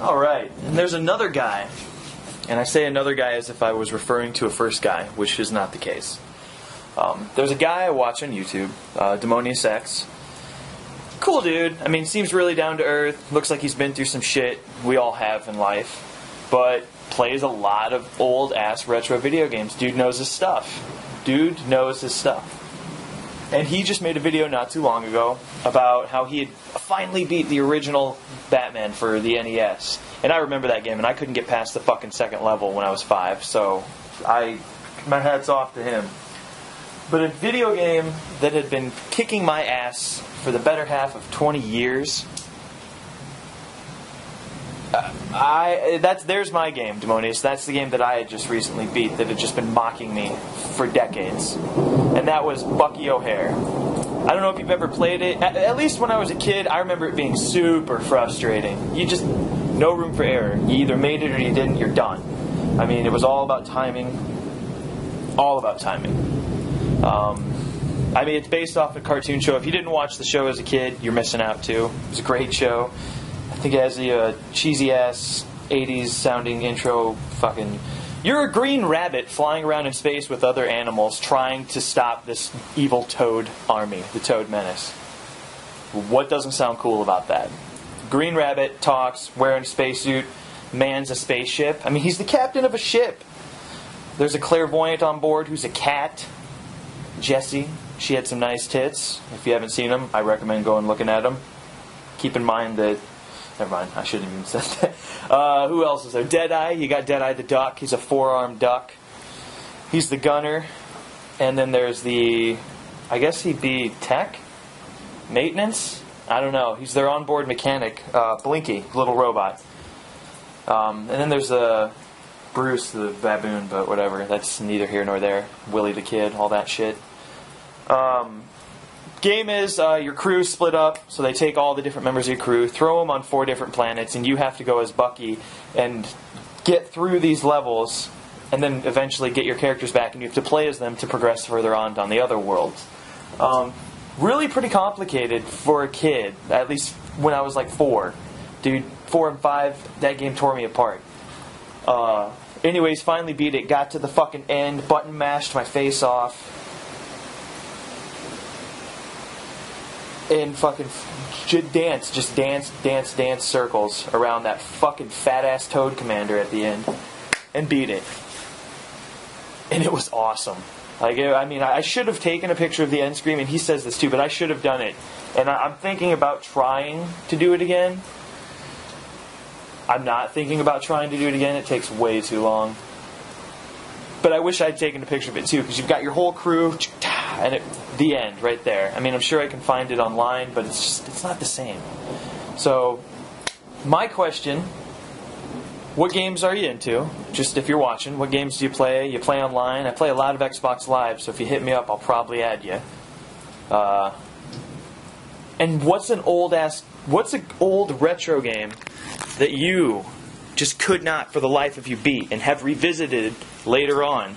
Alright, and there's another guy. And I say another guy as if I was referring to a first guy, which is not the case. There's a guy I watch on YouTube, TheDemoniusX. Cool dude. I mean, seems really down to earth. Looks like he's been through some shit we all have in life. But plays a lot of old-ass retro video games. Dude knows his stuff. Dude knows his stuff. And he just made a video not too long ago about how he had finally beat the original Batman for the NES. And I remember that game, and I couldn't get past the fucking second level when I was 5, so my hat's off to him. But a video game that had been kicking my ass for the better half of 20 years, there's my game, Demonius. That's the game that I had just recently beat that had just been mocking me for decades. And that was Bucky O'Hare. I don't know if you've ever played it. At least when I was a kid, I remember it being super frustrating. No room for error. You either made it or you didn't, you're done. I mean, it was all about timing. All about timing. I mean, it's based off a cartoon show. If you didn't watch the show as a kid, you're missing out too. It was a great show. I think it has the cheesy-ass 80s sounding intro fucking... You're a green rabbit flying around in space with other animals trying to stop this evil toad army, the Toad Menace. What doesn't sound cool about that? Green rabbit talks, wearing a spacesuit, mans a spaceship. I mean, he's the captain of a ship. There's a clairvoyant on board who's a cat. Jessie. She had some nice tits. If you haven't seen them, I recommend going looking at them. Keep in mind that... Never mind, I shouldn't have even said that. Who else is there? Deadeye. You got Deadeye the duck. He's a four-armed duck. He's the gunner. And then there's the... I guess he'd be tech? Maintenance? I don't know. He's their onboard mechanic. Blinky, little robot. And then there's Bruce the baboon, but whatever. That's neither here nor there. Willie the kid, all that shit. Game is your crew split up, so they take all the different members of your crew, throw them on 4 different planets, and you have to go as Bucky and get through these levels, and then eventually get your characters back, and you have to play as them to progress further on down the other worlds. Really pretty complicated for a kid, at least when I was like 4. Dude, 4 and 5, that game tore me apart. Anyways, finally beat it, got to the fucking end, button mashed my face off. And fucking dance circles around that fucking fat-ass Toad Commander at the end. And beat it. And it was awesome. Like, I mean, I should have taken a picture of the end screen, and he says this too, but I should have done it. And I'm thinking about trying to do it again. I'm not thinking about trying to do it again. It takes way too long. But I wish I'd taken a picture of it too, because you've got your whole crew, and the end right there. I mean, I'm sure I can find it online, but it's not the same. So, my question: what games are you into? Just if you're watching, what games do you play? You play online? I play a lot of Xbox Live, so if you hit me up, I'll probably add you. And what's an old retro game that you just could not for the life of you beat and have revisited later on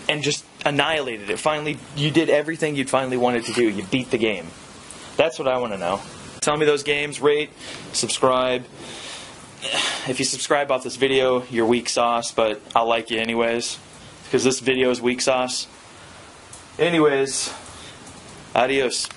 and just annihilated it? Finally, you did everything you'd finally wanted to do. You beat the game. That's what I want to know. Tell me those games, rate, subscribe. If you subscribe off this video, you're weak sauce, but I'll like you anyways, because this video is weak sauce. Anyways, adios.